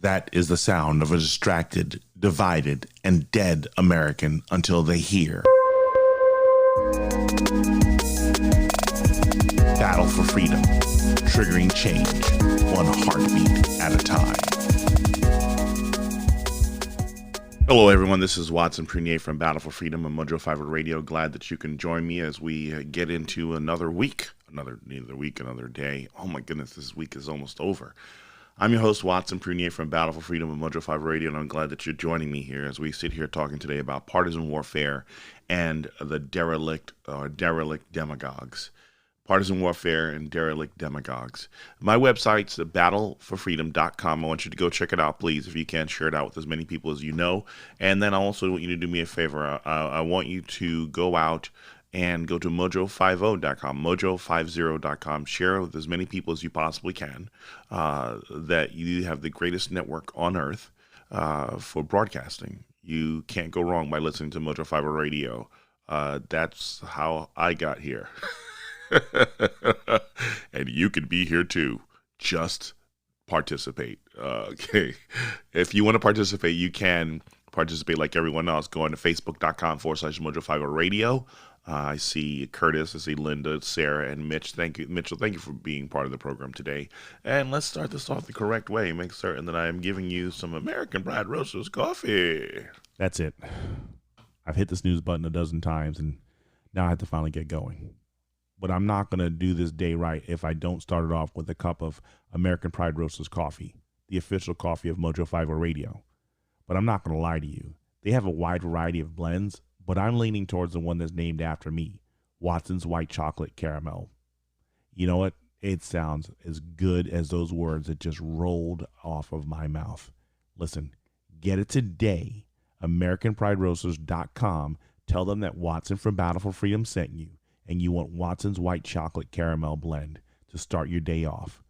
That is the sound of a distracted, divided, and dead American until they hear. Battle for Freedom, triggering change, one heartbeat at a time. Hello, everyone. This is Watson Prunier from Battle for Freedom and Mojo5 Radio. Glad that you can join me as we get into another week, another day. Oh my goodness, this week is almost over. I'm your host, Watson Prunier from Battle for Freedom and Mojo5 Radio, and I'm glad that you're joining me here as we sit here talking today about partisan warfare and the derelict demagogues. Partisan warfare and derelict demagogues. My website's Battle4Freedom.com. I want you to go check it out, please. If you can, share it out with as many people as you know. And then I also want you to do me a favor. I want you to go out and go to Mojo50.com, Mojo50.com. Share with as many people as you possibly can that you have the greatest network on earth for broadcasting. You can't go wrong by listening to Mojo5 Radio. That's how I got here. And you could be here too. Just participate. Okay. If you want to participate, you can participate like everyone else. Go on to Facebook.com/Mojo5 Radio. I see Curtis, I see Linda, Sarah, and Mitch. Thank you, Mitchell. Thank you for being part of the program today. And let's start this off the correct way. Make certain that I am giving you some American Pride Roasters coffee. That's it. I've hit the snooze button a dozen times, and now I have to finally get going. But I'm not going to do this day right if I don't start it off with a cup of American Pride Roasters coffee, the official coffee of Mojo5 Radio. But I'm not going to lie to you. They have a wide variety of blends, but I'm leaning towards the one that's named after me, Watson's White Chocolate Caramel. You know what? It sounds as good as those words that just rolled off of my mouth. Listen, get it today, AmericanPrideRoasters.com. Tell them that Watson from Battle for Freedom sent you, and you want Watson's White Chocolate Caramel blend to start your day off.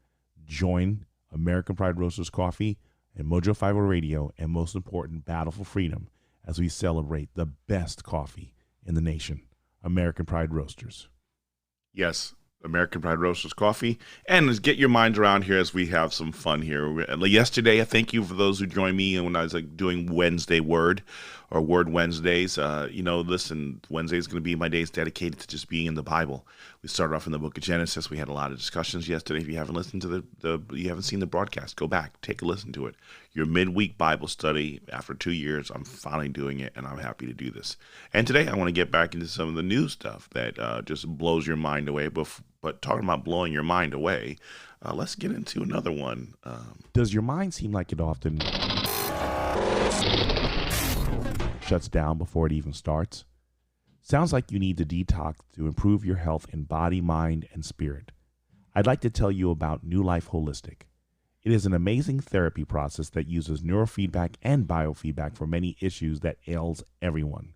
Join American Pride Roasters Coffee and Mojo5 Radio, and most important, Battle for Freedom, as we celebrate the best coffee in the nation, American Pride Roasters. Yes, American Pride Roasters coffee. And let's get your minds around here as we have some fun here. Yesterday, I thank you for those who joined me when I was doing Wednesday Word or Word Wednesdays. Listen, Wednesday is going to be my days dedicated to just being in the Bible. We started off in the book of Genesis. We had a lot of discussions yesterday. If you haven't listened to you haven't seen the broadcast, go back, take a listen to it. Your midweek Bible study. After 2 years, I'm finally doing it, and I'm happy to do this. And today, I want to get back into some of the new stuff that just blows your mind away. But talking about blowing your mind away, let's get into another one. Does your mind seem like it often shuts down before it even starts? Sounds like you need to detox to improve your health in body, mind, and spirit. I'd like to tell you about New Life Holistic. It is an amazing therapy process that uses neurofeedback and biofeedback for many issues that ails everyone.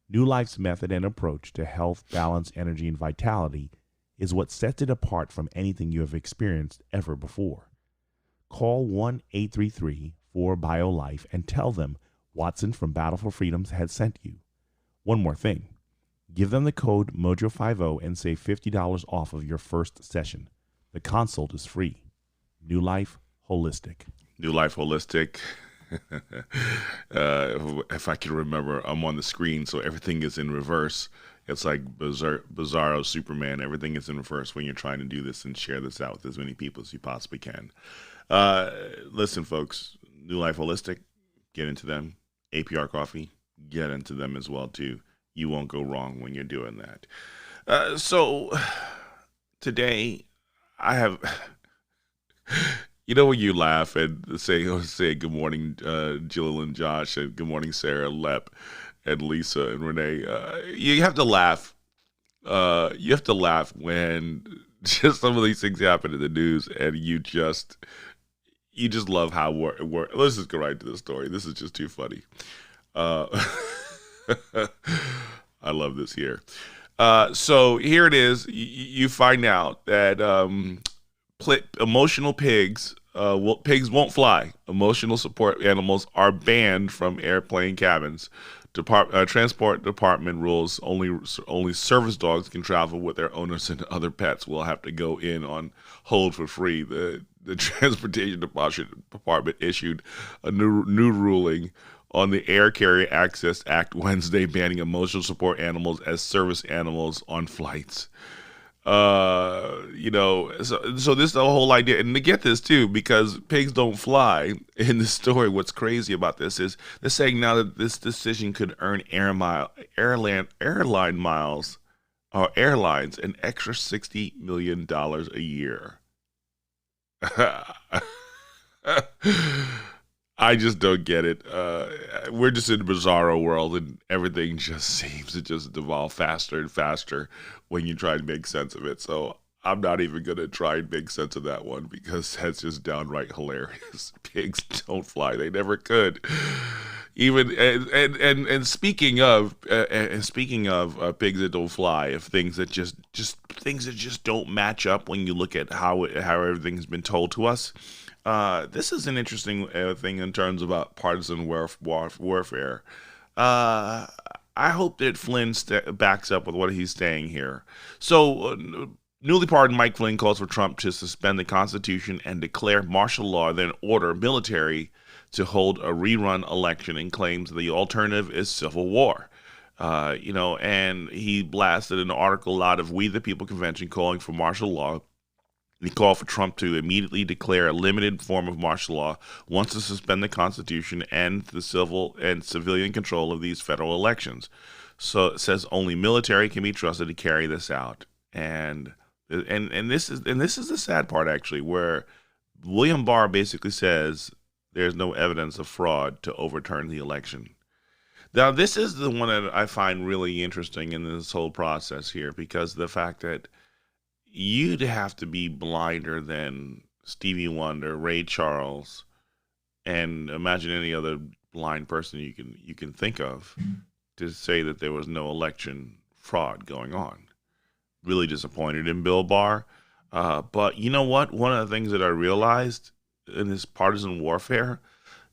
New Life's method and approach to health, balance, energy, and vitality is what sets it apart from anything you have experienced ever before. Call 1-833-4-BIO-LIFE and tell them Watson from Battle for Freedom has sent you. One more thing. Give them the code MOJO50 and save $50 off of your first session. The consult is free. New Life Holistic. New Life Holistic. If I can remember, I'm on the screen, so everything is in reverse. It's like Bizarro Superman. Everything is in reverse when you're trying to do this and share this out with as many people as you possibly can. Listen, folks, New Life Holistic, get into them. APR Coffee, get into them as well, too. You won't go wrong when you're doing that. So today I have, when you laugh and say good morning, Jill and Josh, and good morning, Sarah, Lep, and Lisa and Renee. You have to laugh. You have to laugh when just some of these things happen in the news, and you just love how we're. Let's just go right to the story. This is just too funny. I love this here. So here it is. You find out that emotional pigs. Pigs won't fly. Emotional support animals are banned from airplane cabins. Transport department rules only service dogs can travel with their owners, and other pets will have to go in on hold for free. the Transportation Department issued a new ruling on the Air Carrier Access Act Wednesday, banning emotional support animals as service animals on flights. So this is the whole idea, and to get this too, because pigs don't fly in the story. What's crazy about this is they're saying now that this decision could earn airline miles or airlines an extra $60 million a year. I just don't get it. We're just in a bizarro world, and everything just seems to just devolve faster and faster when you try to make sense of it. So I'm not even going to try and make sense of that one because that's just downright hilarious. Pigs don't fly; they never could. Even and speaking of pigs that don't fly, of things that just things that just don't match up when you look at how everything's been told to us. This is an interesting thing in terms of partisan warfare. I hope that Flynn backs up with what he's saying here. So, newly pardoned Mike Flynn calls for Trump to suspend the Constitution and declare martial law, then order military to hold a rerun election, and claims the alternative is civil war. And he blasted an article out of We the People convention calling for martial law. He called for Trump to immediately declare a limited form of martial law, wants to suspend the Constitution and the civil and civilian control of these federal elections. So it says only military can be trusted to carry this out. And this is the sad part, actually, where William Barr basically says there's no evidence of fraud to overturn the election. Now, this is the one that I find really interesting in this whole process here, because the fact that you'd have to be blinder than Stevie Wonder, Ray Charles, and imagine any other blind person you can think of to say that there was no election fraud going on. Really disappointed in Bill Barr. But you know what? One of the things that I realized in this partisan warfare,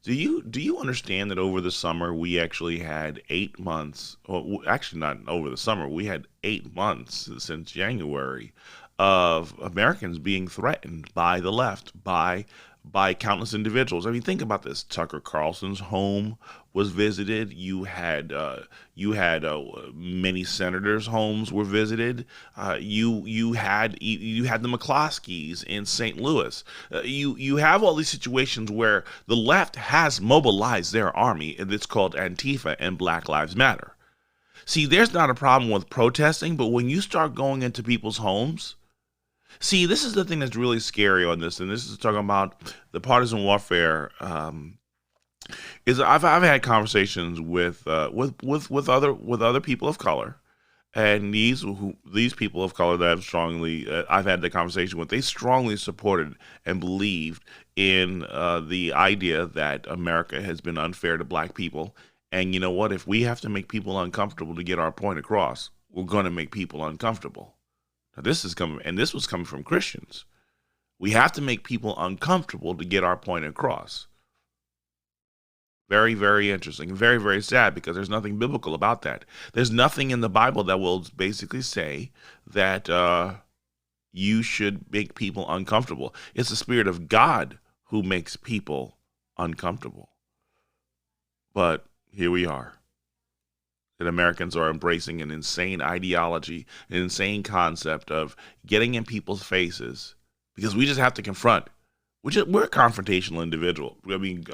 do you understand that over the summer we actually had 8 months, well, actually not over the summer, we had 8 months since January of Americans being threatened by the left, by countless individuals. I mean, think about this. Tucker Carlson's home was visited. You had many senators' homes were visited. You had the McCloskeys in St. Louis. You have all these situations where the left has mobilized their army, and it's called Antifa and Black Lives Matter. See, there's not a problem with protesting, but when you start going into people's homes. See, this is the thing that's really scary on this, and this is talking about the partisan warfare. Is I've had conversations with other people of color, and these people of color that I've had the conversation with. They strongly supported and believed in the idea that America has been unfair to black people, and you know what? If we have to make people uncomfortable to get our point across, we're going to make people uncomfortable. Now, this was coming from Christians. We have to make people uncomfortable to get our point across. Very, very interesting. Very, very sad, because there's nothing biblical about that. There's nothing in the Bible that will basically say that you should make people uncomfortable. It's the Spirit of God who makes people uncomfortable. But here we are. That Americans are embracing an insane ideology, an insane concept of getting in people's faces, because we just have to confront. We're a confrontational individual. I mean,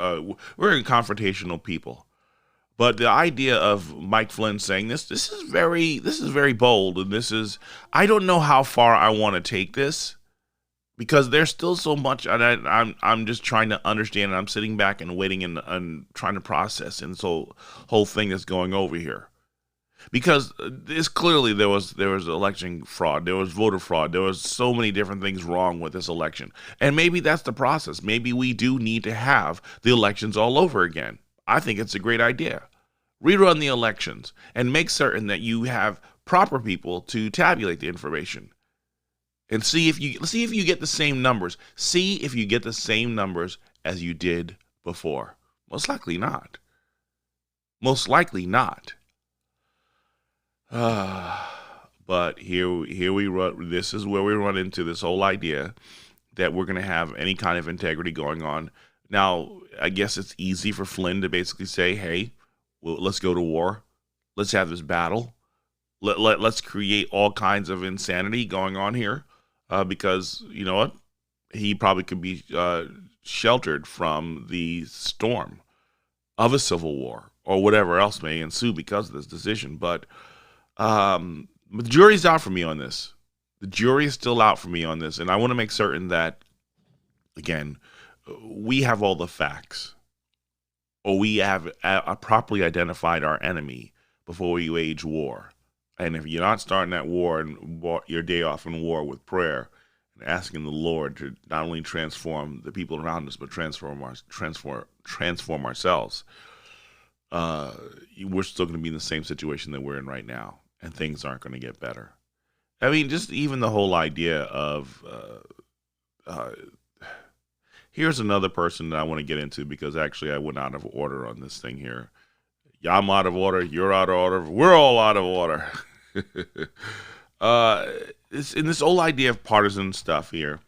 we're a confrontational people. But the idea of Mike Flynn saying this is very bold, and I don't know how far I want to take this, because there's still so much, and I'm just trying to understand, and I'm sitting back and waiting and trying to process, and so whole thing that's going over here. Because it's clearly there was election fraud, there was voter fraud, there was so many different things wrong with this election. And maybe that's the process. Maybe we do need to have the elections all over again. I think it's a great idea. Rerun the elections and make certain that you have proper people to tabulate the information. And see if you get the same numbers. See if you get the same numbers as you did before. Most likely not. Most likely not. But here we run. This is where we run into this whole idea that we're going to have any kind of integrity going on. Now, I guess it's easy for Flynn to basically say, hey, well, let's go to war. Let's have this battle. Let's create all kinds of insanity going on here because, you know what? He probably could be sheltered from the storm of a civil war or whatever else may ensue because of this decision. But the jury's out for me on this. The jury is still out for me on this. And I want to make certain that, again, we have all the facts, or we have properly identified our enemy before we wage war. And if you're not starting that war and your day off in war with prayer and asking the Lord to not only transform the people around us, but transform ourselves, we're still going to be in the same situation that we're in right now, and things aren't going to get better. I mean, just even the whole idea of here's another person that I want to get into because actually I went out of order on this thing here. Yeah, I'm out of order. You're out of order. We're all out of order. It's in this whole idea of partisan stuff here.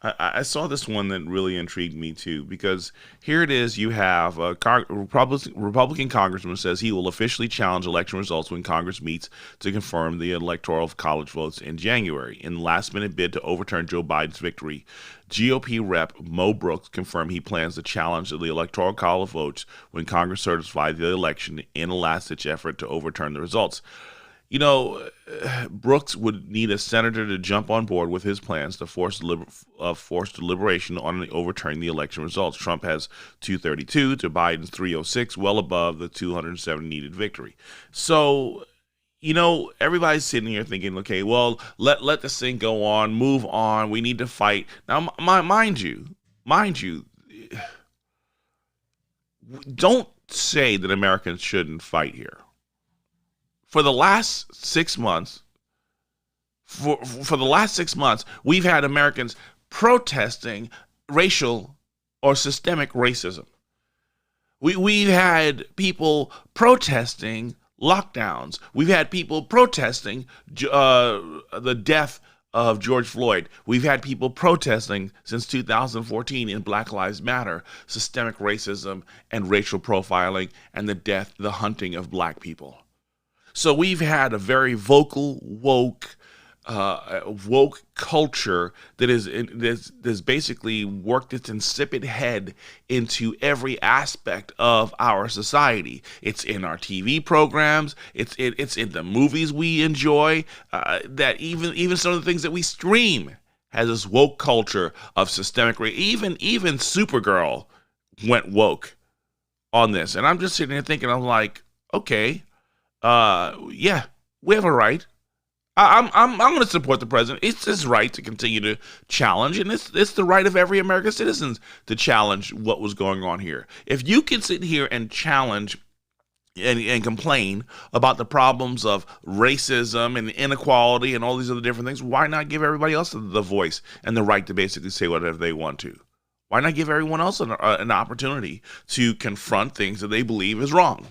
I saw this one that really intrigued me too, because here it is. You have a Republican congressman says he will officially challenge election results when Congress meets to confirm the Electoral College votes in January. In the last-minute bid to overturn Joe Biden's victory, GOP Rep. Mo Brooks confirmed he plans to challenge the Electoral College votes when Congress certifies the election in a last-ditch effort to overturn the results. You know, Brooks would need a senator to jump on board with his plans to force deliberation on overturning the election results. Trump has 232 to Biden's 306, well above the 207 needed victory. So, you know, everybody's sitting here thinking, okay, well, let this thing go on, move on. We need to fight. Now, mind you, don't say that Americans shouldn't fight here. For the last 6 months, we've had Americans protesting racial or systemic racism. We've had people protesting lockdowns. We've had people protesting the death of George Floyd. We've had people protesting since 2014 in Black Lives Matter, systemic racism and racial profiling and the hunting of black people. So we've had a very vocal, woke culture that is basically worked its insipid head into every aspect of our society. It's in our TV programs. It's in the movies we enjoy. That even some of the things that we stream has this woke culture of systemic racism. Even Supergirl went woke on this, and I'm just sitting here thinking, I'm like, okay. Yeah, we have a right. I'm going to support the president. It's his right to continue to challenge, and it's the right of every American citizen to challenge what was going on here. If you can sit here and challenge and complain about the problems of racism and inequality and all these other different things, why not give everybody else the voice and the right to basically say whatever they want to? Why not give everyone else an opportunity to confront things that they believe is wrong?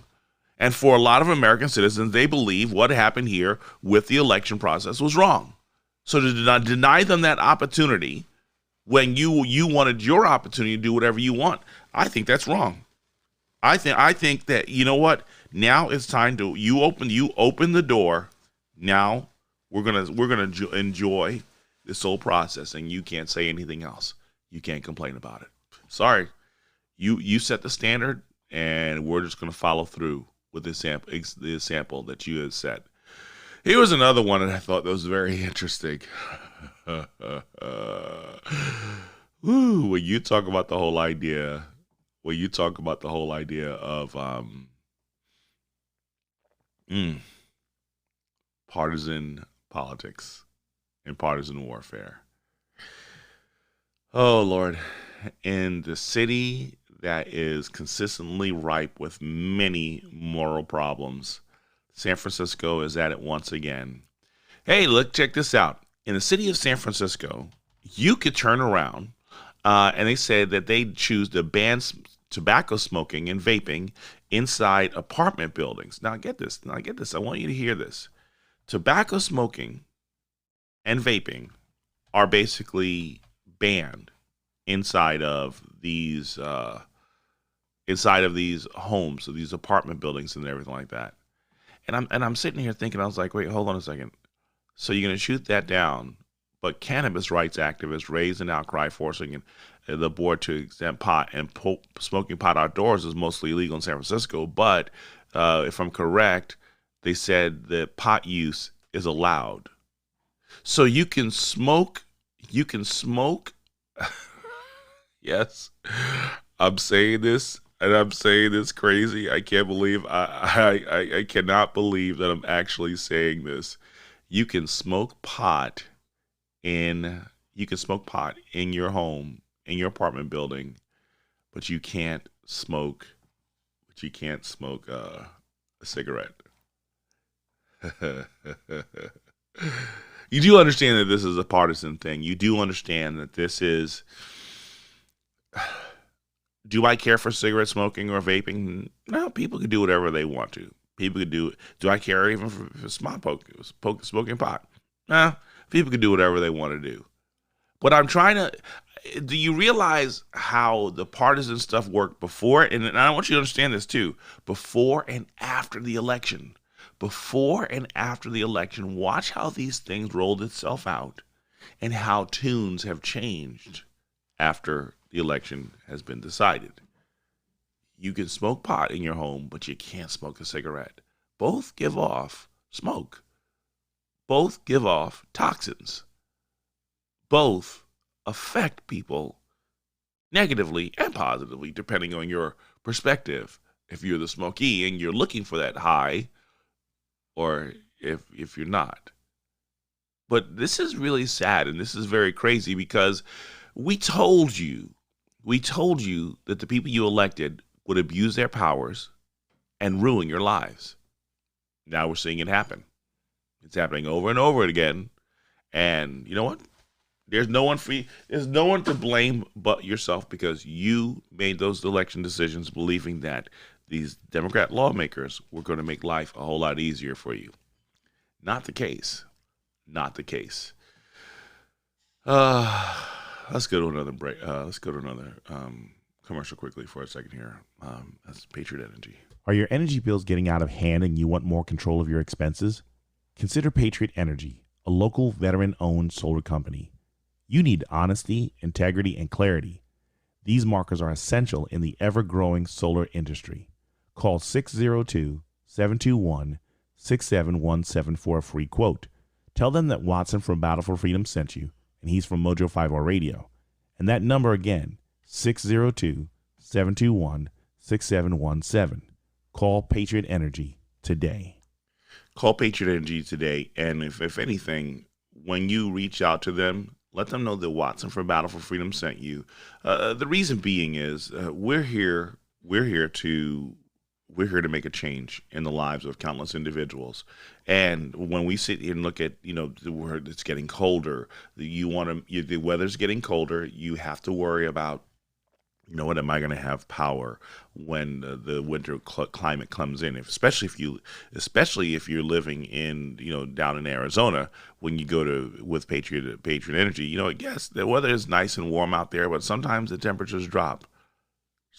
And for a lot of American citizens, they believe what happened here with the election process was wrong. So to deny them that opportunity when you wanted your opportunity to do whatever you want, I think that's wrong. I think that, you know what? Now it's time to you open the door. Now we're gonna enjoy this whole process, and you can't say anything else. You can't complain about it. Sorry, you set the standard, and we're just gonna follow through with the sample that you had set. Here was another one that I thought that was very interesting. When you talk about the whole idea, of partisan politics and partisan warfare. Oh, Lord. In the city that is consistently ripe with many moral problems, San Francisco is at it once again. Hey, look, check this out. In the city of San Francisco, you could turn around and they said that they choose to ban tobacco smoking and vaping inside apartment buildings. Now get this. I want you to hear this. Tobacco smoking and vaping are basically banned inside of these homes, so these apartment buildings and everything like that. And I'm sitting here thinking, I was like, wait, hold on a second. So you're going to shoot that down, but cannabis rights activists raised an outcry forcing the board to exempt pot, and smoking pot outdoors is mostly illegal in San Francisco. But if I'm correct, they said that pot use is allowed. So you can smoke. Yes, I'm saying this, and I'm saying this crazy. I can't believe I cannot believe that I'm actually saying this. You can smoke pot in your home, in your apartment building, but you can't smoke a cigarette. You do understand that this is a partisan thing. You do understand that this is. Do I care for cigarette smoking or vaping? No, people can do whatever they want to. People can do it. Do I care even for smoking pot? Nah, people can do whatever they want to do. But I'm trying to. Do you realize how the partisan stuff worked before? And I want you to understand this too. Before and after the election. Before and after the election, watch how these things rolled itself out and how tunes have changed after the election has been decided. You can smoke pot in your home, but you can't smoke a cigarette. Both give off smoke. Both give off toxins. Both affect people negatively and positively, depending on your perspective. If you're the smokey and you're looking for that high, or if you're not. But this is really sad, and this is very crazy, because we told you that the people you elected would abuse their powers and ruin your lives. Now we're seeing it happen. It's happening over and over again. And you know what? There's no one to blame but yourself, because you made those election decisions believing that these Democrat lawmakers were going to make life a whole lot easier for you. Not the case. Not the case. Let's go to another break. Let's go to another commercial quickly for a second here. That's Patriot Energy. Are your energy bills getting out of hand and you want more control of your expenses? Consider Patriot Energy, a local veteran-owned solar company. You need honesty, integrity, and clarity. These markers are essential in the ever-growing solar industry. Call 602-721-6717 for a free quote. Tell them that Watson from Battle4Freedom sent you, and he's from Mojo50 Radio. And that number again, 602-721-6717. Call Patriot Energy today. Call Patriot Energy today, and if anything, when you reach out to them, let them know that Watson from Battle4Freedom sent you. The reason being is we're here to make a change in the lives of countless individuals. And when we sit here and look at, the word, it's getting colder. The weather's getting colder. You have to worry about, what am I going to have power when the winter climate comes in? Especially if you're living in, down in Arizona, when you go with Patriot Energy, yes, the weather is nice and warm out there, but sometimes the temperatures drop.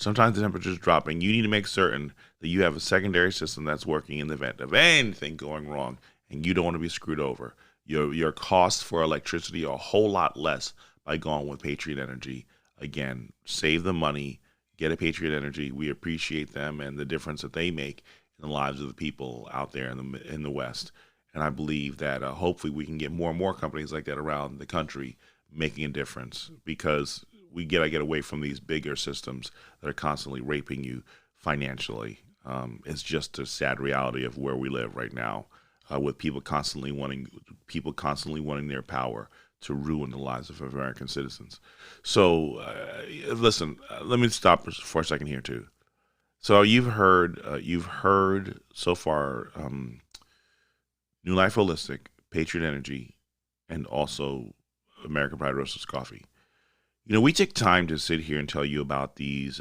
And you need to make certain that you have a secondary system that's working in the event of anything going wrong, and you don't want to be screwed over. Your costs for electricity are a whole lot less by going with Patriot Energy. Again, save the money, get a Patriot Energy. We appreciate them and the difference that they make in the lives of the people out there in the West. And I believe that hopefully we can get more and more companies like that around the country making a difference, because we gotta get away from these bigger systems that are constantly raping you financially. It's just a sad reality of where we live right now, with people constantly wanting their power to ruin the lives of American citizens. So, listen, let me stop for a second here too. So you've heard so far, New Life Holistic, Patriot Energy, and also American Pride Roasters Coffee. We take time to sit here and tell you about these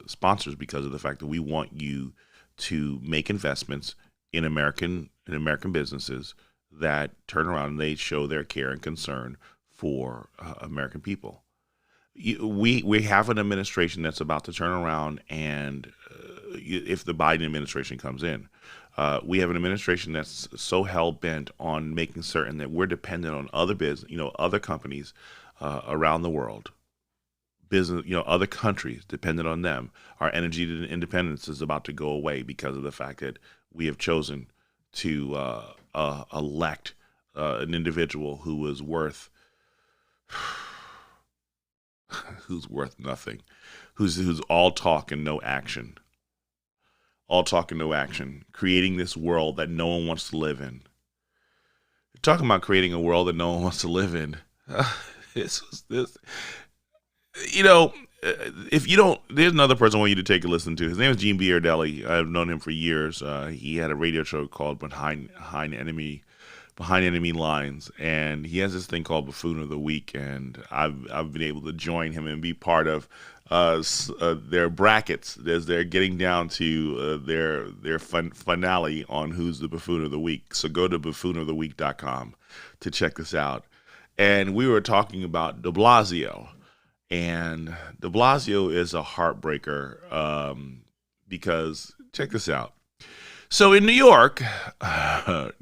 sponsors, because of the fact that we want you to make investments in American businesses that turn around and they show their care and concern for American people. We have an administration that's about to turn around, and if the Biden administration comes in, we have an administration that's so hell bent on making certain that we're dependent on other other companies around the world, business, other countries dependent on them. Our energy independence is about to go away because of the fact that we have chosen to elect an individual who is worth who's worth nothing, who's all talk and no action. All talk and no action, creating this world that no one wants to live in. You're talking about creating a world that no one wants to live in. If you don't, there's another person I want you to take a listen to. His name is Gene Biardelli. I've known him for years. He had a radio show called Behind Enemy Lines, and he has this thing called Buffoon of the Week, and I've been able to join him and be part of their brackets as they're getting down to their finale on who's the Buffoon of the Week. So go to buffoonoftheweek.com to check this out. And we were talking about de Blasio, and de Blasio is a heartbreaker because check this out. So in New York,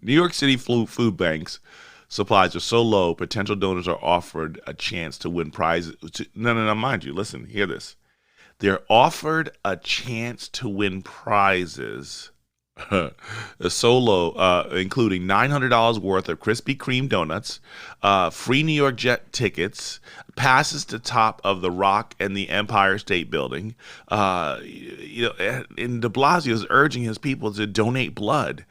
New York City food banks supplies are so low, potential donors are offered a chance to win prizes. No, mind you, listen, hear this. They're offered a chance to win prizes so low, including $900 worth of Krispy Kreme donuts, free New York Jet tickets, passes to top of the Rock and the Empire State Building. And de Blasio is urging his people to donate blood.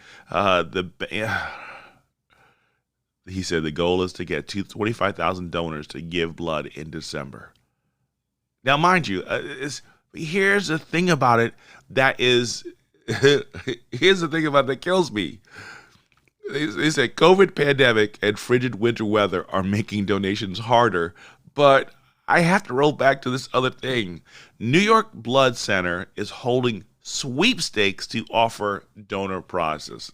He said the goal is to get 25,000 donors to give blood in December. Now, mind you, here's the thing about it that is, here's the thing about it that kills me. They said COVID pandemic and frigid winter weather are making donations harder, but I have to roll back to this other thing. New York Blood Center is holding sweepstakes to offer donor prizes.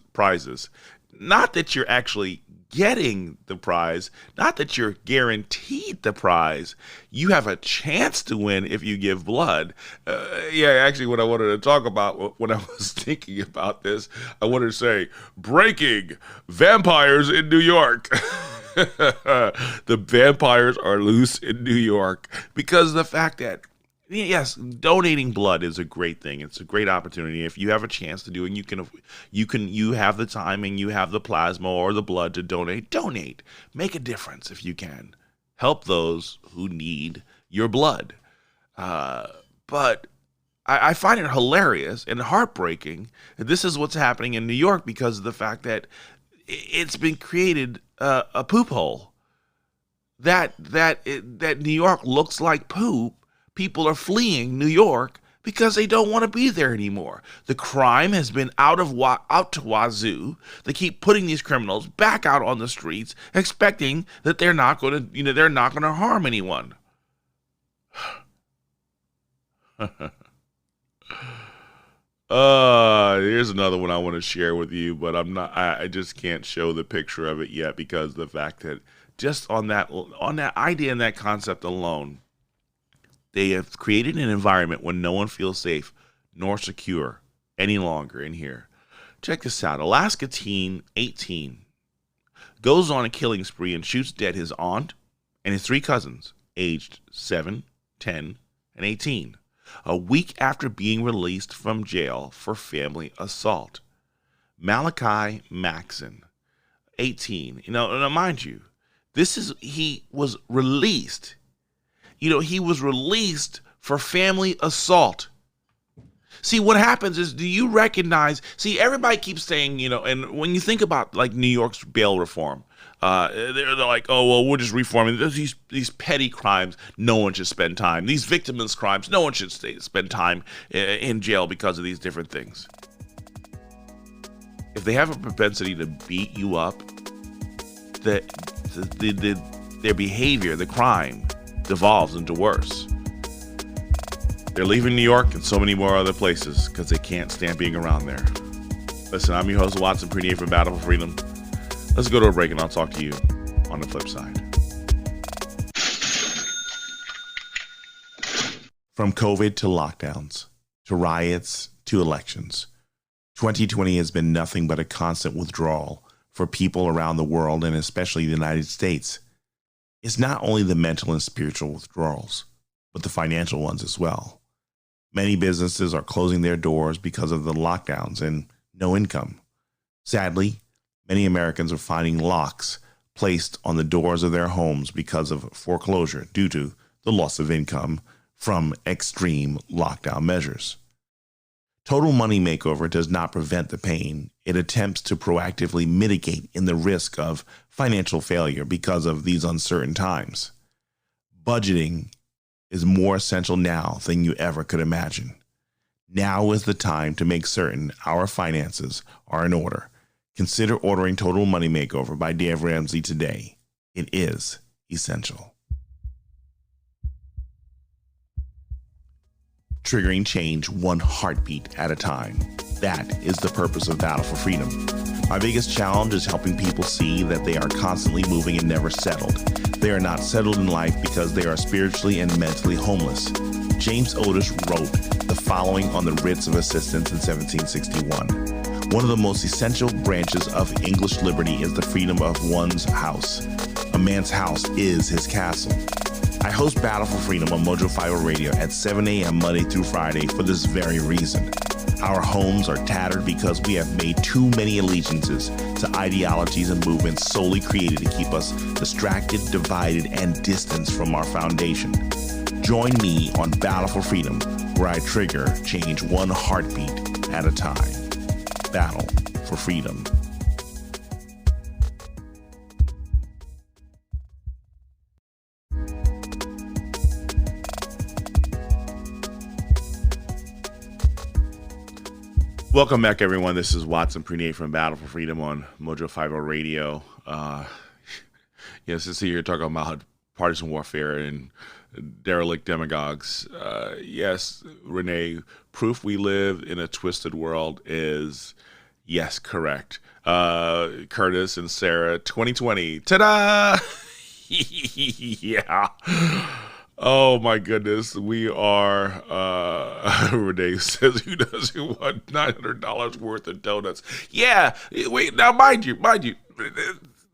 Not that you're actually getting the prize, not that you're guaranteed the prize. You have a chance to win if you give blood. Actually, what I wanted to talk about when I was thinking about this, I wanted to say, breaking, vampires in New York. The vampires are loose in New York because of the fact that, yes, donating blood is a great thing. It's a great opportunity. If you have a chance to do it, you have the time and you have the plasma or the blood to donate. Make a difference if you can. Help those who need your blood. But I find it hilarious and heartbreaking that this is what's happening in New York because of the fact that it's been created a poop hole. That New York looks like poop. People are fleeing New York because they don't want to be there anymore. The crime has been out to wazoo. They keep putting these criminals back out on the streets, expecting that they're not going to harm anyone. Here's another one I want to share with you, but I just can't show the picture of it yet because of the fact that just on that idea and that concept alone, they have created an environment where no one feels safe nor secure any longer in here. Check this out. Alaska teen, 18, goes on a killing spree and shoots dead his aunt and his 3 cousins, aged 7, 10, and 18, a week after being released from jail for family assault. Malachi Maxon, 18. Now mind you, he was released. He was released for family assault. See, what happens is, do you recognize, everybody keeps saying, and when you think about like New York's bail reform, they're like, oh, well, we're just reforming. There's these petty crimes. No one should spend time. These victimless crimes. No one should spend time in jail because of these different things. If they have a propensity to beat you up, their behavior, the crime, devolves into worse. They're leaving New York and so many more other places because they can't stand being around there. Listen, I'm your host, Watson Prunier from Battle4Freedom. Let's go to a break and I'll talk to you on the flip side. From COVID to lockdowns, to riots, to elections, 2020 has been nothing but a constant withdrawal for people around the world and especially the United States. It's not only the mental and spiritual withdrawals, but the financial ones as well. Many businesses are closing their doors because of the lockdowns and no income. Sadly, many Americans are finding locks placed on the doors of their homes because of foreclosure due to the loss of income from extreme lockdown measures. Total Money Makeover does not prevent the pain. It attempts to proactively mitigate in the risk of financial failure because of these uncertain times. Budgeting is more essential now than you ever could imagine. Now is the time to make certain our finances are in order. Consider ordering Total Money Makeover by Dave Ramsey today. It is essential. Triggering change one heartbeat at a time. That is the purpose of Battle for Freedom. My biggest challenge is helping people see that they are constantly moving and never settled. They are not settled in life because they are spiritually and mentally homeless. James Otis wrote the following on the writs of assistance in 1761. One of the most essential branches of English liberty is the freedom of one's house. A man's house is his castle. I host Battle for Freedom on Mojo 50 Radio at 7 a.m. Monday through Friday for this very reason. Our homes are tattered because we have made too many allegiances to ideologies and movements solely created to keep us distracted, divided, and distanced from our foundation. Join me on Battle for Freedom, where I trigger change one heartbeat at a time. Battle for Freedom. Welcome back, everyone. This is Watson Prunier from Battle for Freedom on Mojo 50 Radio. Yes, this year you're talking about partisan warfare and derelict demagogues. Yes, Renee, proof we live in a twisted world is, yes, correct. Curtis and Sarah, 2020. Ta-da! Yeah. Oh my goodness, we are, Renee says, who doesn't want $900 worth of donuts? Yeah, wait, now mind you,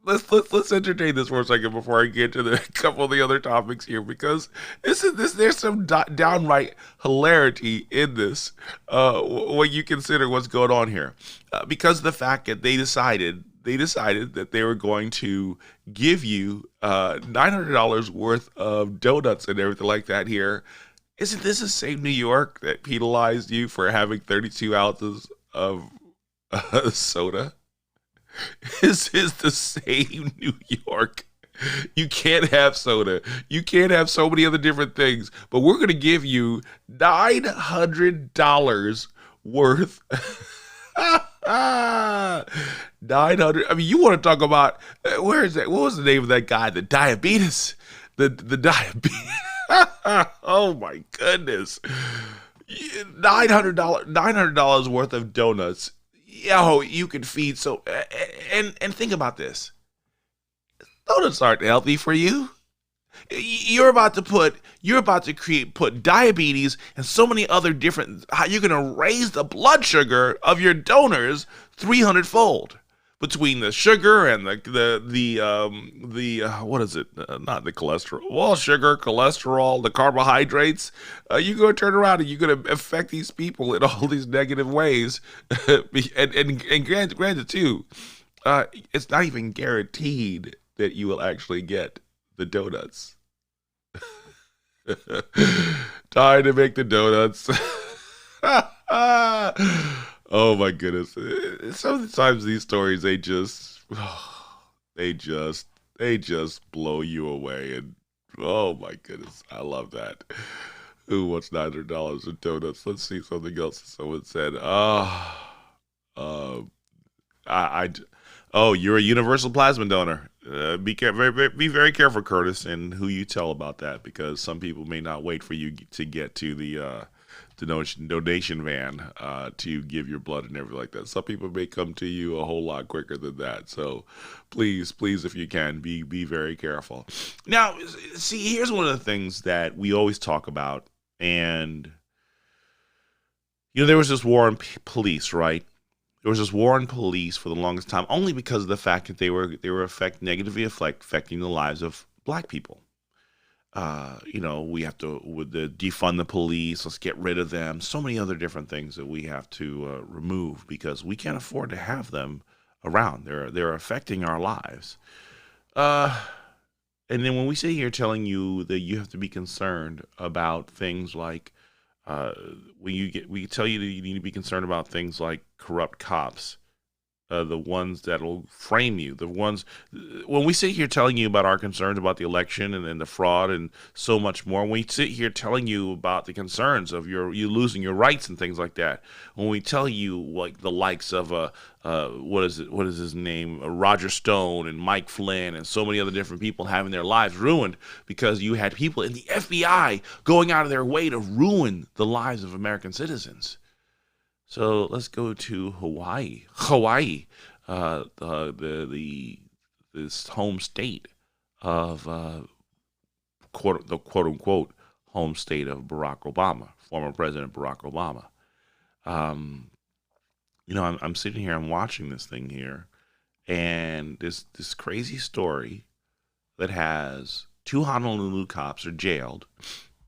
let's entertain this for a second before I get to the couple of the other topics here, because there's some downright hilarity in this, when you consider what's going on here, because of the fact that they decided that they were going to give you $900 worth of donuts and everything like that here. Isn't this the same New York that penalized you for having 32 ounces of soda? This is the same New York. You can't have soda. You can't have so many other different things. But we're going to give you $900 worth 900. I mean, you want to talk about where is that? What was the name of that guy? The diabetes. The diabetes. Oh my goodness. $900 worth of donuts. Yo, you can feed so and think about this. Donuts aren't healthy for you. You're about to put diabetes and so many other different, how you're going to raise the blood sugar of your donors 300-fold between the sugar and the what is it? Not the cholesterol. Well, sugar, cholesterol, the carbohydrates. You're going to turn around and you're going to affect these people in all these negative ways. and granted too, it's not even guaranteed that you will actually get the donuts. Time to make the donuts. Oh my goodness. Sometimes these stories, they just blow you away. And oh my goodness, I love that. Who wants $900 in donuts? Let's see something else someone said. Oh, you're a universal plasma donor. Be very careful, Curtis, and who you tell about that, because some people may not wait for you to get to the donation van to give your blood and everything like that. Some people may come to you a whole lot quicker than that. So please, if you can, be very careful. Now, see, here's one of the things that we always talk about, and there was this war on police, right? There was this war on police for the longest time, only because of the fact that they were negatively affecting the lives of black people. We have to defund the police. Let's get rid of them. So many other different things that we have to remove because we can't afford to have them around. They're affecting our lives. And then when we sit here telling you that you have to be concerned about things like we tell you that you need to be concerned about things like corrupt cops, the ones that'll frame you, the ones when we sit here telling you about our concerns about the election and the fraud and so much more, when we sit here telling you about the concerns of you losing your rights and things like that, when we tell you like the likes of what is his name, Roger Stone and Mike Flynn and so many other different people having their lives ruined because you had people in the FBI going out of their way to ruin the lives of American citizens. So let's go to Hawaii. This home state of the quote unquote home state of Barack Obama, former President Barack Obama. I'm sitting here, I'm watching this thing here, and this crazy story that has 2 Honolulu cops are jailed,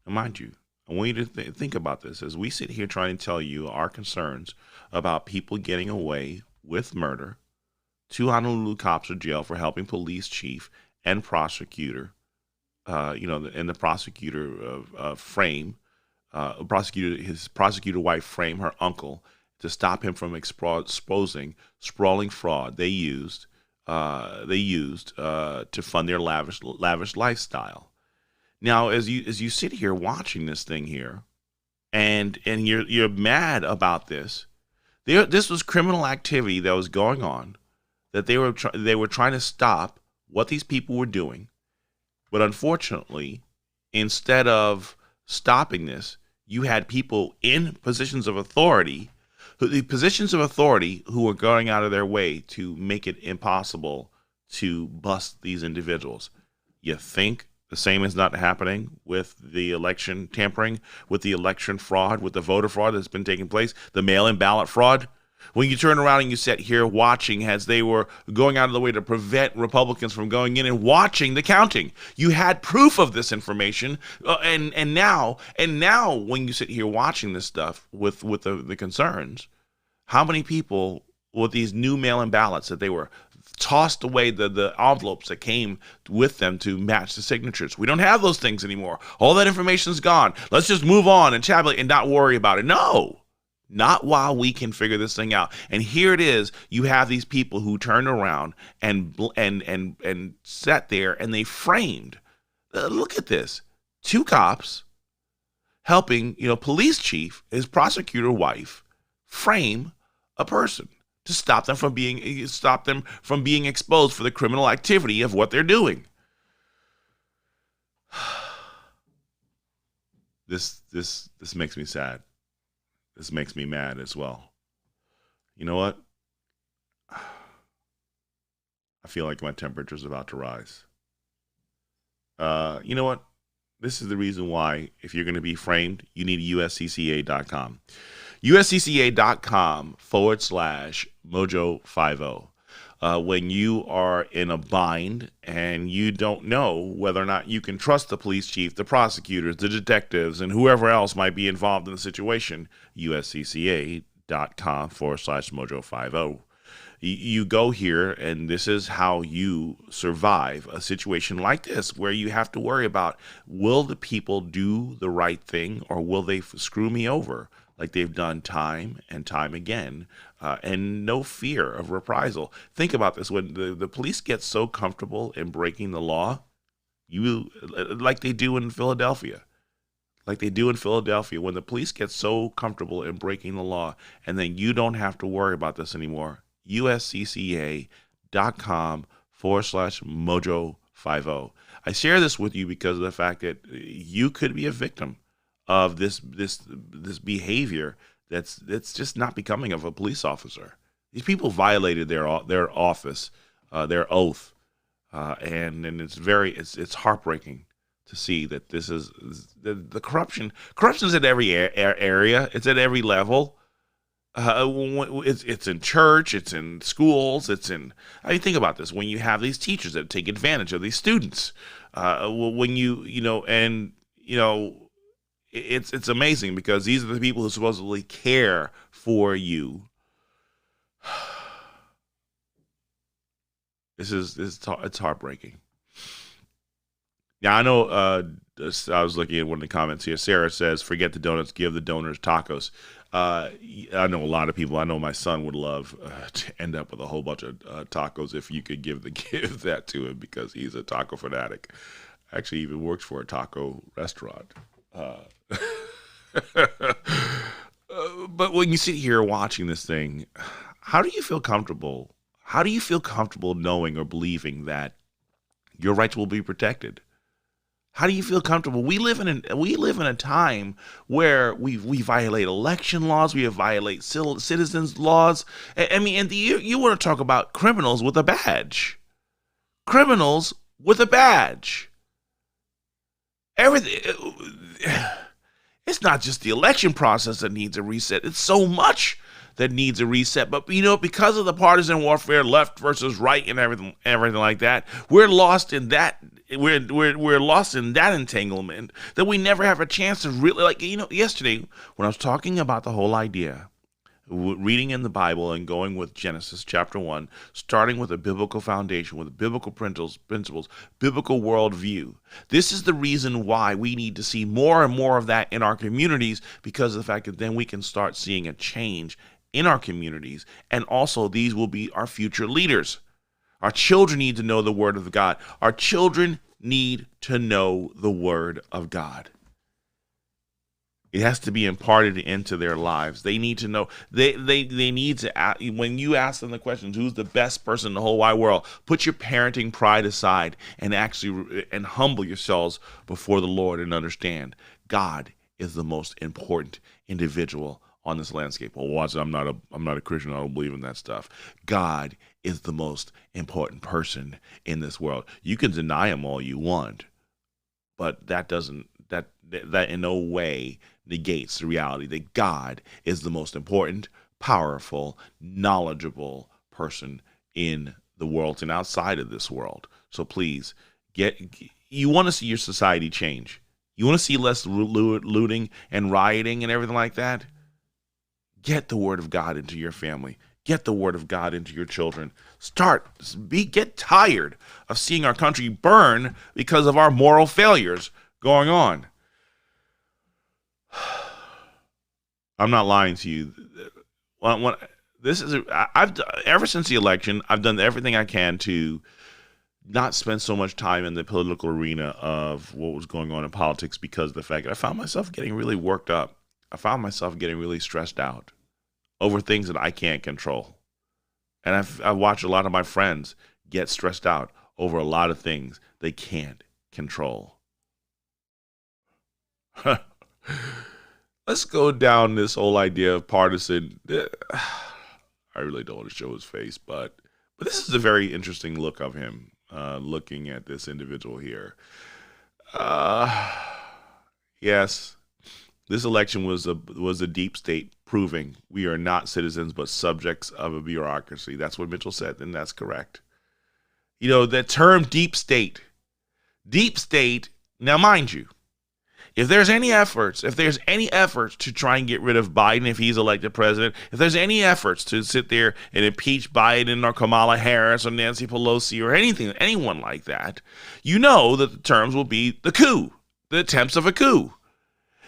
and mind you, I want you to think about this as we sit here trying to tell you our concerns about people getting away with murder. 2 Honolulu cops are jailed for helping police chief and prosecutor, and the prosecutor his prosecutor wife frame her uncle to stop him from exposing sprawling fraud they used to fund their lavish lifestyle. Now, as you sit here watching this thing here, and you're mad about this, this was criminal activity that was going on, that they were trying to stop what these people were doing, but unfortunately, instead of stopping this, you had people in positions of authority, who were going out of their way to make it impossible to bust these individuals. You think the same is not happening with the election tampering, with the election fraud, with the voter fraud that's been taking place, the mail-in ballot fraud? When you turn around and you sit here watching as they were going out of the way to prevent Republicans from going in and watching the counting, you had proof of this information, and now when you sit here watching this stuff with the concerns, how many people with these new mail-in ballots that they were tossed away the envelopes that came with them to match the signatures? We don't have those things anymore. All that information's gone. Let's just move on and tabulate and not worry about it. No, not while we can figure this thing out. And here it is. You have these people who turned around and sat there and they framed. Look at this. 2 cops helping, police chief, his prosecutor wife, frame a person to stop them from being exposed for the criminal activity of what they're doing. This makes me sad. This makes me mad as well. You know what? I feel like my temperature's about to rise. You know what? This is the reason why, if you're going to be framed, you need uscca.com. uscca.com/Mojo50. When you are in a bind and you don't know whether or not you can trust the police chief, the prosecutors, the detectives, and whoever else might be involved in the situation, uscca.com/Mojo50. You go here, and this is how you survive a situation like this, where you have to worry about, will the people do the right thing, or will they screw me over like they've done time and time again, and no fear of reprisal. Think about this. When the police get so comfortable in breaking the law, like they do in Philadelphia, when the police get so comfortable in breaking the law, and then you don't have to worry about this anymore, uscca.com/Mojo50. I share this with you because of the fact that you could be a victim of this behavior that's just not becoming of a police officer. These people violated their office, their oath, and it's heartbreaking to see that this is the corruption. Corruption's at every area. It's at every level. It's in church, it's in schools, I mean, think about this. When you have these teachers that take advantage of these students, when it's amazing because these are the people who supposedly care for you. It's heartbreaking. Now I know. I was looking at one of the comments here. Sarah says, "Forget the donuts, give the donors tacos." I know a lot of people. I know my son would love to end up with a whole bunch of tacos if you could give that to him because he's a taco fanatic. Actually, even works for a taco restaurant. But when you sit here watching this thing, how do you feel comfortable? How do you feel comfortable knowing or believing that your rights will be protected? How do you feel comfortable? We live in a time where we violate election laws, we violate citizens' laws. I mean, and you want to talk about criminals with a badge? Criminals with a badge. Everything. It's not just the election process that needs a reset. It's so much that needs a reset. But because of the partisan warfare, left versus right, and everything like that, we're lost in that. We're lost in that entanglement that we never have a chance to really, yesterday when I was talking about the whole idea, reading in the Bible and going with Genesis chapter 1, starting with a biblical foundation, with biblical principles, biblical worldview. This is the reason why we need to see more and more of that in our communities, because of the fact that then we can start seeing a change in our communities, and also these will be our future leaders. Our children need to know the word of God. Our children need to know the word of God. It has to be imparted into their lives. They need to know. They need to ask, when you ask them the questions, who's the best person in the whole wide world? Put your parenting pride aside and humble yourselves before the Lord and understand God is the most important individual on this landscape. Well, watch, I'm not a Christian. I don't believe in that stuff. God is the most important person in this world. You can deny him all you want, but that in no way negates the reality that God is the most important, powerful, knowledgeable person in the world and outside of this world. So please, you want to see your society change. You want to see less looting and rioting and everything like that? Get the word of God into your family. Get the word of God into your children. Get tired of seeing our country burn because of our moral failures going on. I'm not lying to you. Ever since the election, I've done everything I can to not spend so much time in the political arena of what was going on in politics, because of the fact that I found myself getting really worked up. I found myself getting really stressed out over things that I can't control. And I've watched a lot of my friends get stressed out over a lot of things they can't control. Let's go down this whole idea of partisan. I really don't want to show his face, but this is a very interesting look of him, looking at this individual here. Yes, this election was a deep state proving we are not citizens but subjects of a bureaucracy. That's what Mitchell said, and that's correct. The term deep state. Now, mind you, if there's any efforts to try and get rid of Biden if he's elected president, if there's any efforts to sit there and impeach Biden or Kamala Harris or Nancy Pelosi or anyone like that, that the terms will be the coup, the attempts of a coup.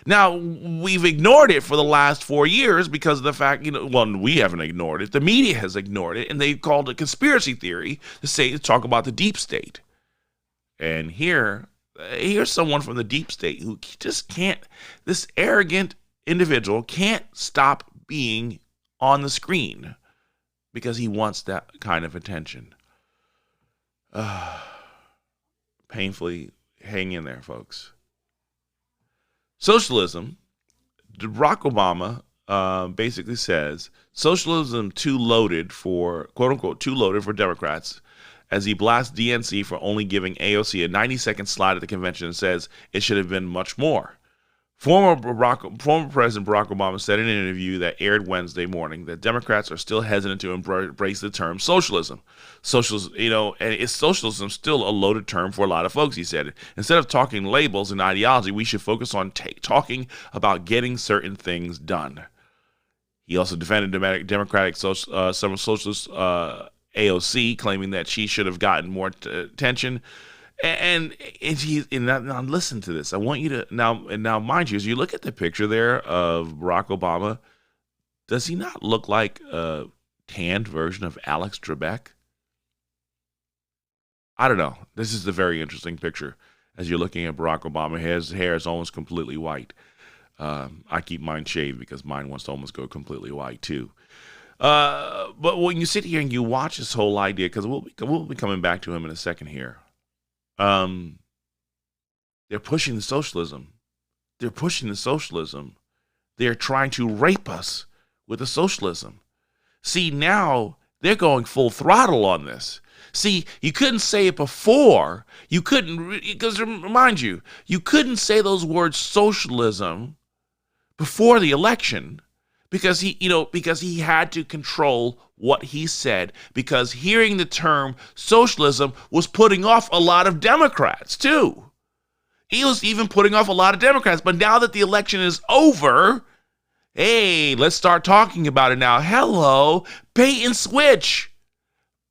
Now, we've ignored it for the last 4 years because of the fact, we haven't ignored it. The media has ignored it, and they've called it conspiracy theory to talk about the deep state. And here's someone from the deep state who just can't, this arrogant individual can't stop being on the screen because he wants that kind of attention. Painfully, hang in there, folks. Socialism, Barack Obama basically says socialism too loaded for, quote unquote, too loaded for Democrats, as he blasts DNC for only giving AOC a 90-second slide at the convention and says it should have been much more. Former President Barack Obama said in an interview that aired Wednesday morning that Democrats are still hesitant to embrace the term socialism. Socialism, and is socialism still a loaded term for a lot of folks, he said. Instead of talking labels and ideology, we should focus on talking about getting certain things done. He also defended Democratic some socialist AOC, claiming that she should have gotten more attention. And now listen to this. I want you to now mind you, as you look at the picture there of Barack Obama, does he not look like a tanned version of Alex Trebek? I don't know. This is a very interesting picture. As you're looking at Barack Obama, his hair is almost completely white. I keep mine shaved because mine wants to almost go completely white too. But when you sit here and you watch this whole idea, because we'll be coming back to him in a second here. They're pushing the socialism. They're pushing the socialism. They're trying to rape us with the socialism. See, now they're going full throttle on this. See, you couldn't say it before. You couldn't, because remind you, you couldn't say those words socialism before the election because he had to control what he said, because hearing the term socialism was putting off a lot of Democrats too. He was even putting off a lot of Democrats. But now that the election is over, hey, let's start talking about it now. Hello, bait and switch.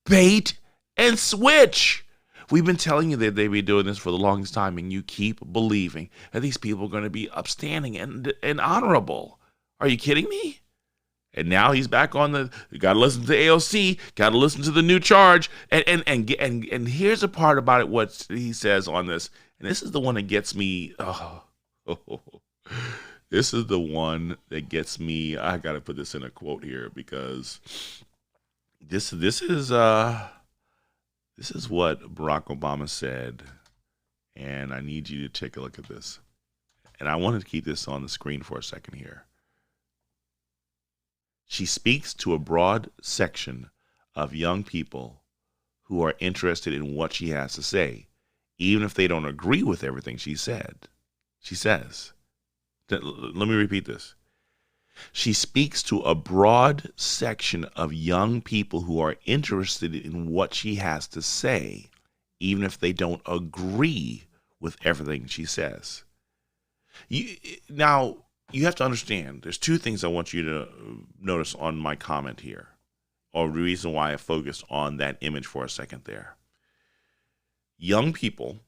Bait and switch. We've been telling you that they've been doing this for the longest time, and you keep believing that these people are going to be upstanding and honorable. Are you kidding me? And now he's back on you got to listen to AOC, got to listen to the new charge. And here's the part about it, what he says on this. And this is the one that gets me. This is the one that gets me. I got to put this in a quote here because this is what Barack Obama said. And I need you to take a look at this. And I wanted to keep this on the screen for a second here. She speaks to a broad section of young people who are interested in what she has to say, even if they don't agree with everything she said. She says, let me repeat this. She speaks to a broad section of young people who are interested in what she has to say, even if they don't agree with everything she says. Now, you have to understand, there's two things I want you to notice on my comment here, or the reason why I focused on that image for a second there. Young people,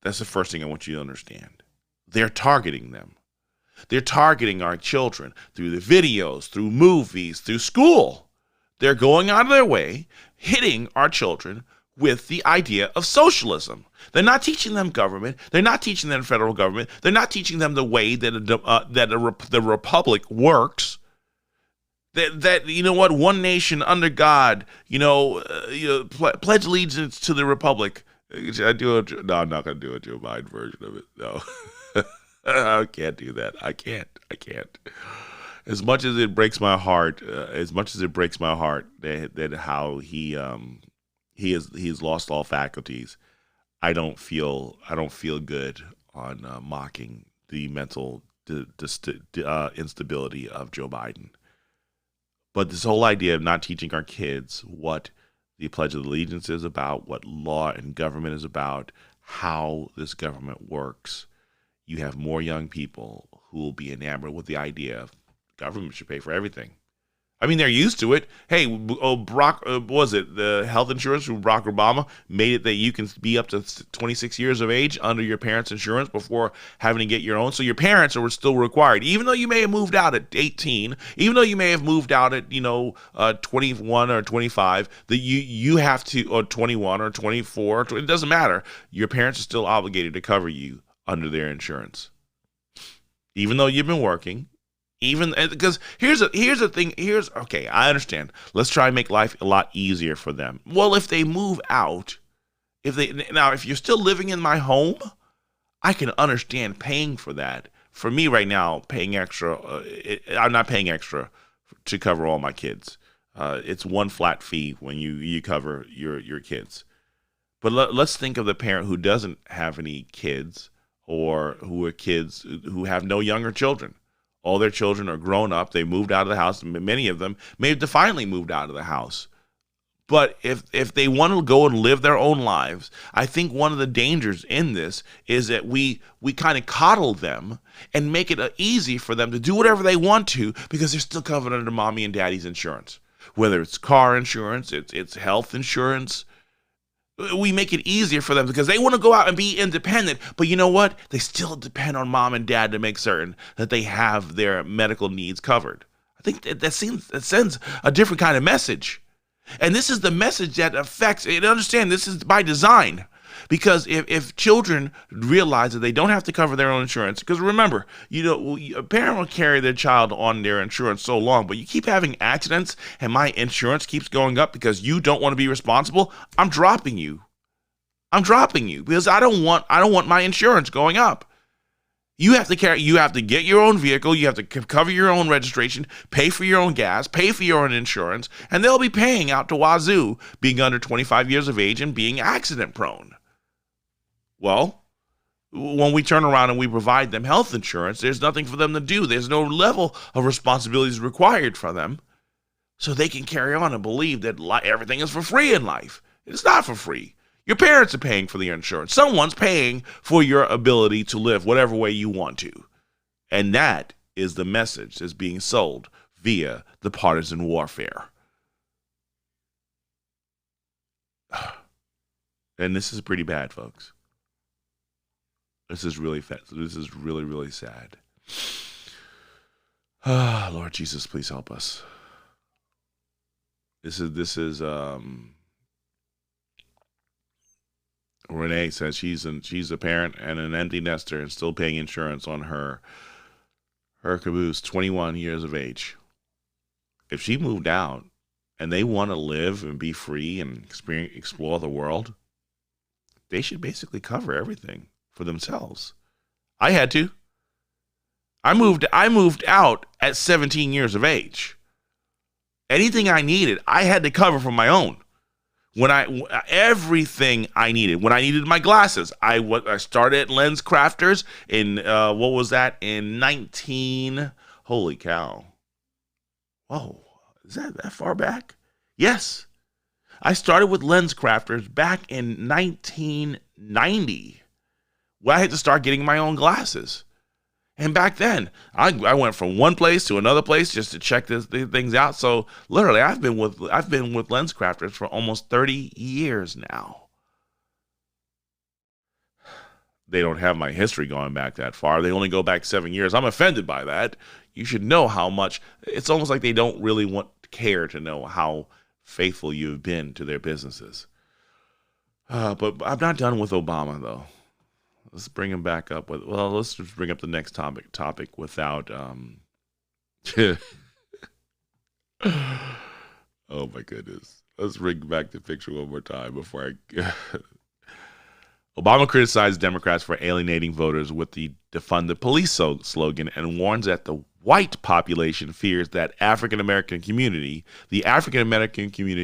that's the first thing I want you to understand. They're targeting them. They're targeting our children through the videos, through movies, through school. They're going out of their way, hitting our children with the idea of socialism. They're not teaching them government. They're not teaching them federal government. They're not teaching them the way that the republic works. That you know what, one nation under God. Pledge allegiance to the republic. No, I'm not going to do a Joe Biden version of it. No, I can't do that. I can't. As much as it breaks my heart, that how he's lost all faculties. I don't feel good on mocking the mental instability of Joe Biden. But this whole idea of not teaching our kids what the Pledge of Allegiance is about, what law and government is about, how this government works, you have more young people who will be enamored with the idea of government should pay for everything. I mean, they're used to it. Hey, the health insurance from Barack Obama made it that you can be up to 26 years of age under your parents' insurance before having to get your own. So your parents are still required, even though you may have moved out at 18, even though you may have moved out at 21 or 25, that you have to, or 21 or 24, it doesn't matter. Your parents are still obligated to cover you under their insurance, even though you've been working. Even because here's the thing. Okay, I understand. Let's try and make life a lot easier for them. Well, if they move out, if you're still living in my home, I can understand paying for that. For me right now, paying extra, I'm not paying extra to cover all my kids. It's one flat fee when you cover your kids. But let's think of the parent who doesn't have any kids, or who are kids who have no younger children. All their children are grown up. They moved out of the house. Many of them may have defiantly moved out of the house. But if they want to go and live their own lives, I think one of the dangers in this is that we kind of coddle them and make it easy for them to do whatever they want to, because they're still covered under mommy and daddy's insurance. Whether it's car insurance, it's health insurance. We make it easier for them because they want to go out and be independent. But you know what? They still depend on mom and dad to make certain that they have their medical needs covered. I think that sends a different kind of message. And this is the message that affects, and understand this is by design. Because if children realize that they don't have to cover their own insurance, because remember, a parent will carry their child on their insurance so long, but you keep having accidents and my insurance keeps going up because you don't want to be responsible, I'm dropping you. I'm dropping you because I don't want my insurance going up. You have to get your own vehicle, you have to cover your own registration, pay for your own gas, pay for your own insurance, and they'll be paying out to wazoo, being under 25 years of age and being accident prone. Well, when we turn around and we provide them health insurance, there's nothing for them to do. There's no level of responsibilities required for them, so they can carry on and believe that everything is for free in life. It's not for free. Your parents are paying for the insurance. Someone's paying for your ability to live whatever way you want to. And that is the message that's being sold via the partisan warfare. And this is pretty bad, folks. This is really This is really, really sad. Lord Jesus, please help us. This is Renee says she's a parent and an empty nester and still paying insurance on her caboose, 21 years of age. If she moved out and they want to live and be free and explore the world, they should basically cover everything for themselves. I had to. I moved out at 17 years of age. Anything I needed, I had to cover from my own. Everything I needed. When I needed my glasses, I started at Lens Crafters in what was that, in 19? Holy cow! Whoa, is that far back? Yes, I started with Lens Crafters back in 1990. Well, I had to start getting my own glasses. And back then, I went from one place to another place just to check these things out. So literally, I've been with Lens Crafters for almost 30 years now. They don't have my history going back that far. They only go back 7 years. I'm offended by that. You should know how much. It's almost like they don't really care to know how faithful you've been to their businesses. But I'm not done with Obama, though. Let's bring him back up with. Well, let's just bring up the next topic without. Oh my goodness! Let's bring back the picture one more time before I. Obama criticized Democrats for alienating voters with the "defund the police" slogan and warns that the white population fears that the African American community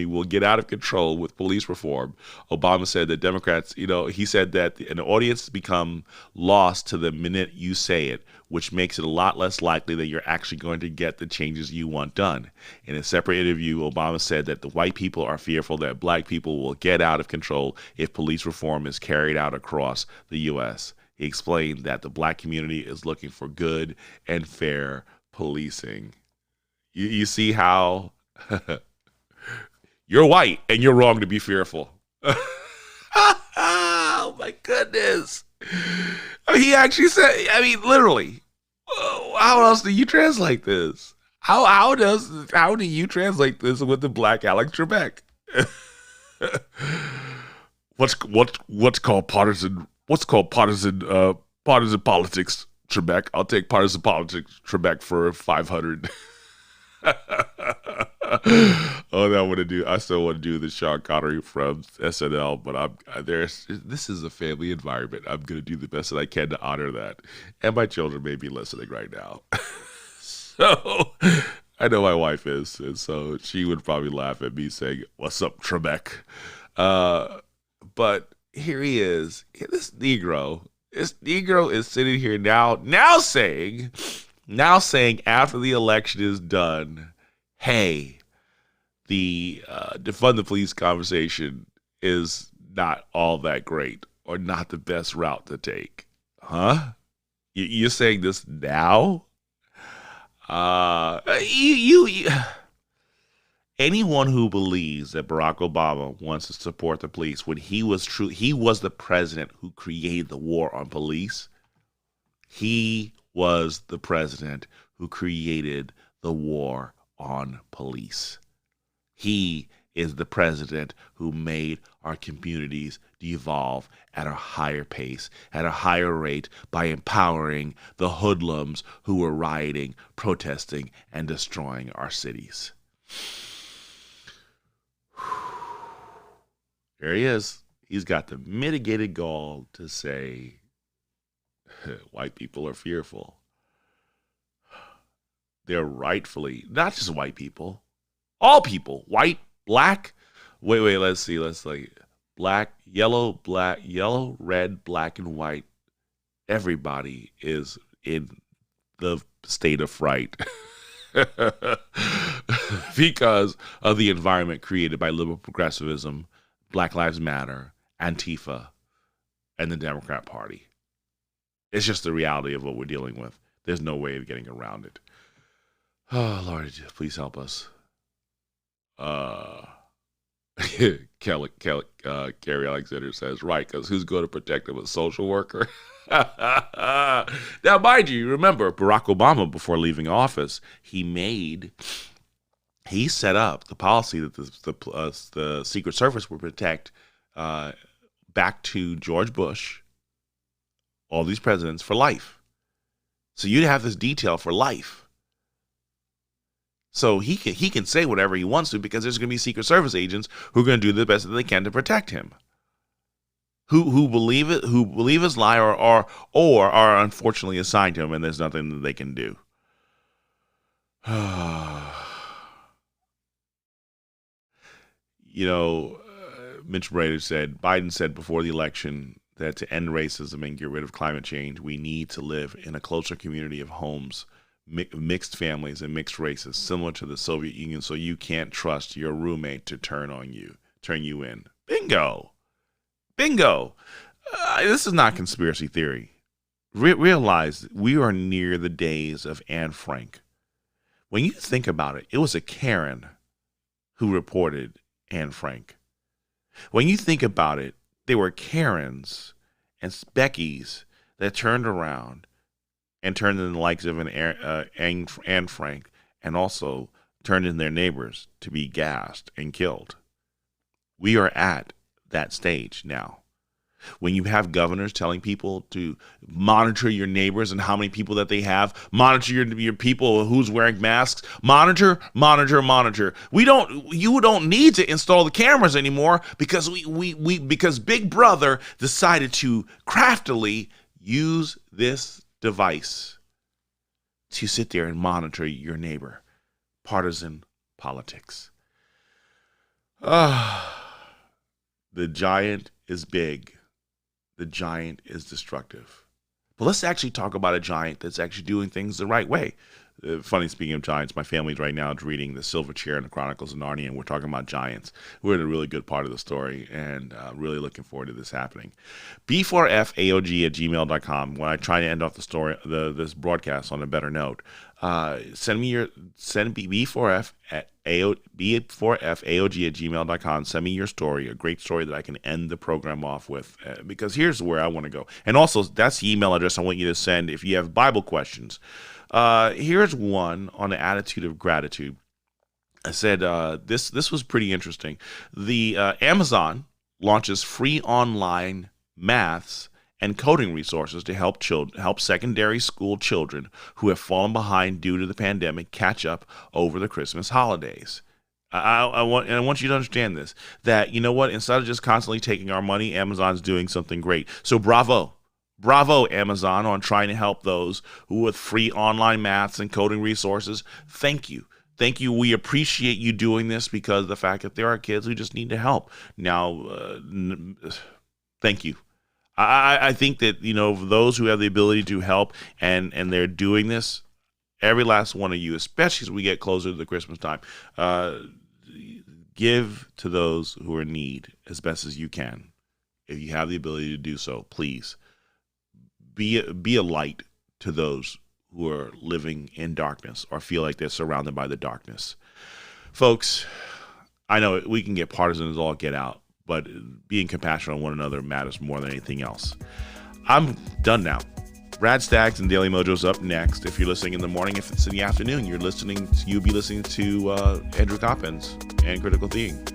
will get out of control with police reform. Obama said that Democrats, he said that an audience become lost to the minute you say it, which makes it a lot less likely that you're actually going to get the changes you want done. In a separate interview, Obama said that the white people are fearful that black people will get out of control if police reform is carried out across the U.S. He explained that the black community is looking for good and fair policing. You see how you're white and you're wrong to be fearful. Oh my goodness. He actually said, literally, how else do you translate this? How do you translate this with the black Alex Trebek? What's called partisan politics, Trebek. I'll take partisan politics, Trebek, for 500. I still want to do the Sean Connery from SNL, but this is a family environment. I'm gonna do the best that I can to honor that, and my children may be listening right now. So I know my wife is, and so she would probably laugh at me saying, "What's up, Trebek?" But here he is. This Negro is sitting here now saying after the election is done, hey, the defund the police conversation is not all that great or not the best route to take. Huh? You're saying this now? Anyone who believes that Barack Obama wants to support the police when he was the president who created the war on police. He was the president who created the war on police. He is the president who made our communities devolve at a higher pace, at a higher rate, by empowering the hoodlums who were rioting, protesting, and destroying our cities. There he is. He's got the mitigated gall to say white people are fearful. They're rightfully, not just white people, all people, white, black. Wait, let's see. Let's black, yellow, red, black, and white. Everybody is in the state of fright because of the environment created by liberal progressivism, Black Lives Matter, Antifa, and the Democrat Party. It's just the reality of what we're dealing with. There's no way of getting around it. Oh, Lord, please help us. Carrie Alexander says, right, because who's going to protect him? A social worker? Now, mind you, remember, Barack Obama, before leaving office, he set up the policy that the Secret Service would protect back to George Bush, all these presidents, for life. So you'd have this detail for life. So he can say whatever he wants to because there's going to be Secret Service agents who are going to do the best that they can to protect him. Who believe his lie or are unfortunately assigned to him, and there's nothing that they can do. Mitch Brader said, Biden said before the election that to end racism and get rid of climate change, we need to live in a closer community of homes, mixed families and mixed races, similar to the Soviet Union, so you can't trust your roommate to turn you in. Bingo. This is not conspiracy theory. Realize we are near the days of Anne Frank. When you think about it, it was a Karen who reported Anne Frank. When you think about it, there were Karens and Beckys that turned around and turned in the likes of Anne Frank, and also turned in their neighbors to be gassed and killed. We are at that stage now. When you have governors telling people to monitor your neighbors and how many people that they have, monitor your people who's wearing masks, monitor. You don't need to install the cameras anymore because because Big Brother decided to craftily use this device to sit there and monitor your neighbor. Partisan politics. The giant is big. The giant is destructive. But let's actually talk about a giant that's actually doing things the right way. Funny, speaking of giants, my family's right now reading The Silver Chair and the Chronicles of Narnia, and we're talking about giants. We're in a really good part of the story, and really looking forward to this happening. B4FAOG@gmail.com. When I try to end off the story, this broadcast on a better note, send B4FAOG@gmail.com. Send me your story, a great story that I can end the program off with, because here's where I want to go. And also, that's the email address I want you to send if you have Bible questions. Here's one on the attitude of gratitude. I said this was pretty interesting. The Amazon launches free online maths and coding resources to help secondary school children who have fallen behind due to the pandemic catch up over the Christmas holidays. I want you to understand this, that, you know what, instead of just constantly taking our money, Amazon's doing something great. So bravo Amazon, on trying to help those who with free online maths and coding resources. Thank you. We appreciate you doing this, because of the fact that there are kids who just need to help. Now, thank you. I think that, you know, those who have the ability to help and they're doing this, every last one of you, especially as we get closer to the Christmas time, give to those who are in need as best as you can. If you have the ability to do so, please be a light to those who are living in darkness or feel like they're surrounded by the darkness. Folks, I know we can get partisan as all get out, but being compassionate on one another matters more than anything else. I'm done now. Brad Staggs and Daily Mojo's up next. If you're listening in the morning, if it's in the afternoon, you'll be listening to Andrew Coppins and Critical Thinking.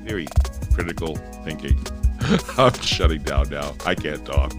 I'm shutting down now. I can't talk.